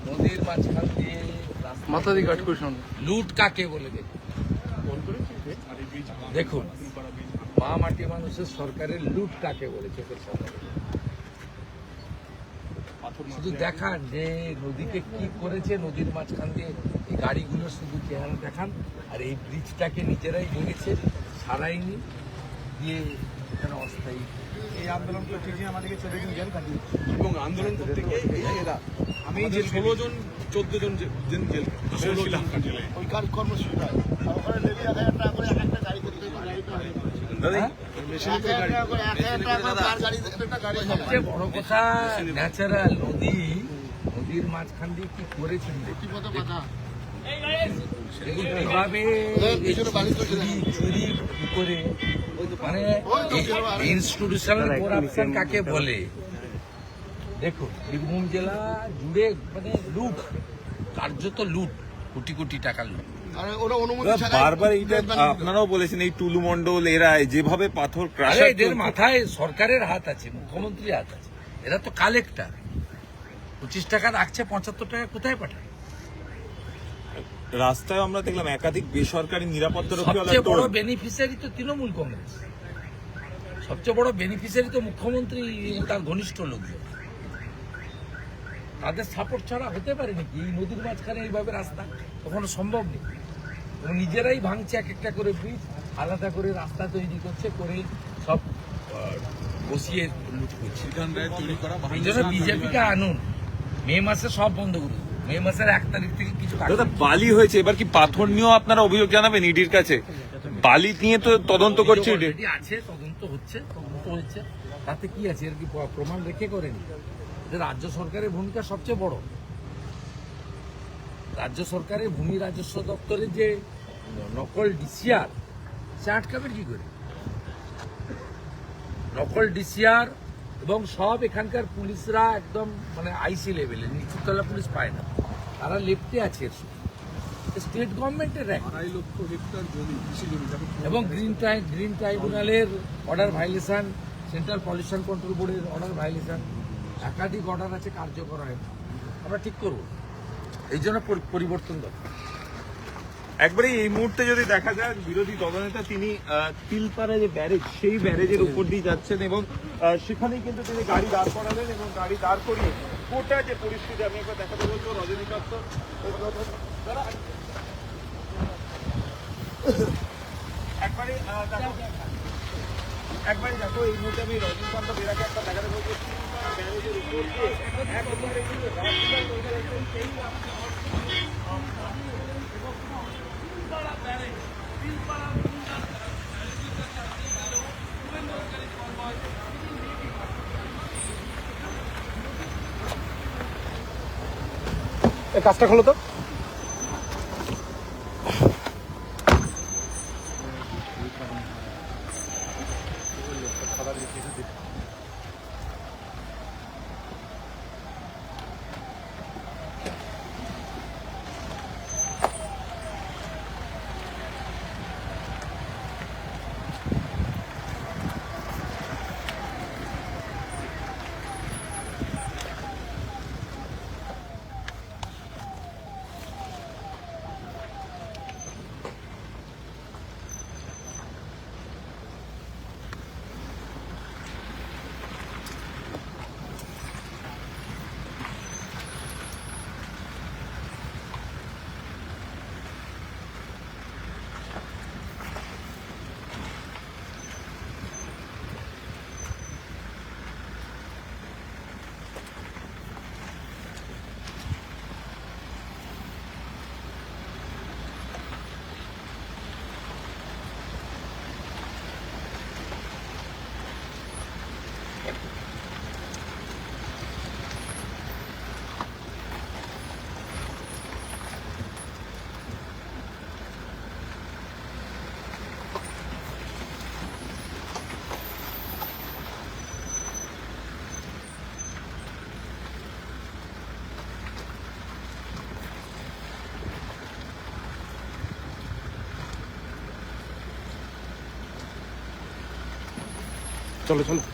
নদীর মাঝখান দিয়ে মাথা দিয়ে কাট করে শোন। লুট কাকে বলে দেখুন, মা মাটি মানুষের সরকারের লুট কাকে বলে চোখের সামনে শুধু দেখান যে নদীকে কি করেছে, নদীর মাঝখান দিয়ে এই গাড়িগুলো শুধু চেহারা দেখান, আর এই ব্রিজটাকে নিজেরাই ভেঙেছে, সারাইনি দিয়ে এখানে অস্থায়ী এই আন্দোলন করতে গিয়ে আমাদেরকে 14 জন জেল কাটিয়ে এবং আন্দোলন করতে গিয়ে আমি যে 16 জন 14 জন জেল 16 জন কাটিয়ে ওই কাজ কর্মসূচি হয় ওখানে লেবি 1000 টাকা করে একটা গাড়ি করতে সবচেয়ে বড় কথা ন্যাচারাল নদীর মাঝখান দিয়ে কি করেছেন কিভাবে চুরি করে, মানে ইনস্টিটিউশনাল করাপশন কাকে বলে। দেখুন বীরভূম জেলা জুড়ে মানে লুট, কার্যত লুট, কোটি কোটি টাকা লুট। বারবার এইটা আপনারাও বলেছেন, এই টুলু মন্ডল এরা যেভাবে পাথর এদের মাথায় সরকারের হাত আছে, মুখ্যমন্ত্রীর হাত আছে। এরা তো কালেক্টর, 25 টাকা রাখছে, 75 টাকা কোথায় পাঠায়? রাস্তায় আমরা দেখলাম একাধিক বেসরকারি নিরাপত্তা সবচেয়ে বড় বেনিফিশিয়ারি তো তৃণমূল কংগ্রেস, সবচেয়ে বড় বেনিফিশিয়ারি তো মুখ্যমন্ত্রী তার ঘনিষ্ঠ লোকজন। তাদের সাপোর্ট ছাড়া হতে পারে নাকি এই নদীর মাঝখানে এইভাবে রাস্তা? কখনো সম্ভব নেই। এবং নিজেরাই ভাঙছে এক একটা করে ব্রিজ, আলাদা করে রাস্তা তৈরি করছে, করে সব বসিয়ে লুট করছে। এই জন্য বিজেপিকে আনুন, মে মাসে সব বন্ধ করুন, মে মাসের 1 তারিখ থেকে কিছু বালি হয়েছে। এবার কি পাথর নিয়েও আপনারা অভিযোগ জানাবেন ইডির কাছে? বালি নিয়ে তো তদন্ত করছে, আছে, তদন্ত হচ্ছে, তাতে কি আছে? এর কি প্রমাণ রেখে করেনি? রাজ্য সরকারের ভূমিকা সবচেয়ে বড়। রাজ্য সরকারের ভূমি রাজস্ব দপ্তরের যে নকল ডিসিআর, সে আটকাবে কি করে? নকল ডিসিআর এবং সব এখানকার পুলিশরা একদম মানে আইসি লেভেলের, নিচুতলা পুলিশ পায় না, তারা লেফটে আছে। স্টেট গভর্নমেন্টের এবং গ্রিন ট্রাইব্যুনালের order violation, central pollution control বোর্ডের অর্ডার ভাইলেশন, একাধিক অর্ডার আছে, কার্যকর হয় না। আমরা ঠিক করব, এই জন্য পরিবর্তন দরকার। একবারে এই মুহূর্তে যদি দেখা যায়, বিরোধী দলনেতা তিনি তিলপাড়া যে ব্যারেজ, সেই ব্যারেজের উপর দিয়ে যাচ্ছেন এবং সেখানেই কিন্তু তিনি গাড়ি দাঁড় করালেন এবং গাড়ি দাঁড় করিয়ে গোটা যে পরিস্থিতি আমি একবার দেখাতে বলবো। রজনীকান্ত একবারে দেখো, এই মুহূর্তে আমি রজনীকান্ত বেরাকে একটা দেখাতে বলবো, ব্যারেজের উপর দিয়ে একবারে কিন্তু কাজটা খোলো তো। চলো চলো।